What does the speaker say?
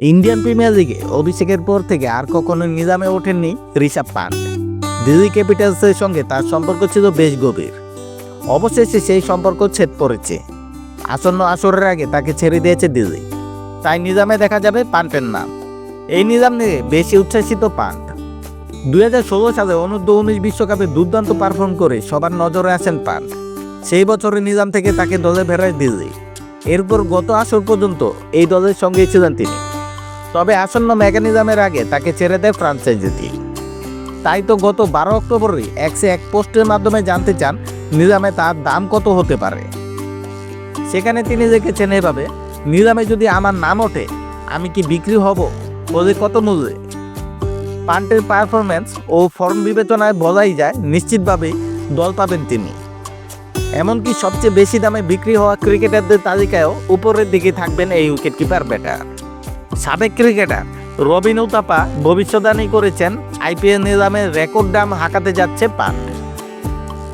Indian premier লিগে অভিষেকের পর থেকে আর কখনো নিজামে ওঠেননি ঋষভ পান্ট। দিল্লি ক্যাপিটালসের সঙ্গে তার সম্পর্ক ছিল বেশ গভীর। অবশেষে সেই সম্পর্ক ছেদ পড়েছে। আসন্ন আসরের আগে তাকে ছেড়ে দিয়েছে দিল্লি। তাই নিজামে দেখা যাবে পান্টের নাম। এই নিজাম নিয়ে বেশি উচ্ছ্বাসিত পান্ট। 2016 সালে অনূর্ধ্ব-19 বিশ্বকাপে দুর্দান্ত পারফর্ম করে সবার নজরে আসেন পান্ট। সেই বছরে নিজাম থেকে তাকে দলে ফেরায় দিল্লি। এরপর গত আসর পর্যন্ত এই দলের সঙ্গেই ছিলেন তিনি। তবে আসন্ন মেকানিজমের আগে তাকে ছেড়ে দেয় ফ্রাঞ্চাইজিটি। তাই তো গত 12 অক্টোবরই 101 পোস্টের মাধ্যমে জানতে চান নিজামে তার দাম কত হতে পারে। সেখানে তিনি লিখেছেন এভাবে: নিজামে যদি আমার নাম ওঠে, আমি কি বিক্রি হব, ওদের কত মূল্যে? পান্টের পারফরম্যান্স ও ফর্ম বিবেচনায় বলাই যায় নিশ্চিতভাবেই দল পাবেন তিনি। এমনকি সবচেয়ে বেশি দামে বিক্রি হওয়া ক্রিকেটারদের তালিকায়ও উপরের দিকে থাকবেন এই উইকেটকিপার ব্যাটার। সাবেক ক্রিকেটার রবিন উতাপা ভবিষ্যদ্বাণী করেছেন আইপিএল নিলামের রেকর্ড দাম হাঁকাতে যাচ্ছে পান্ট।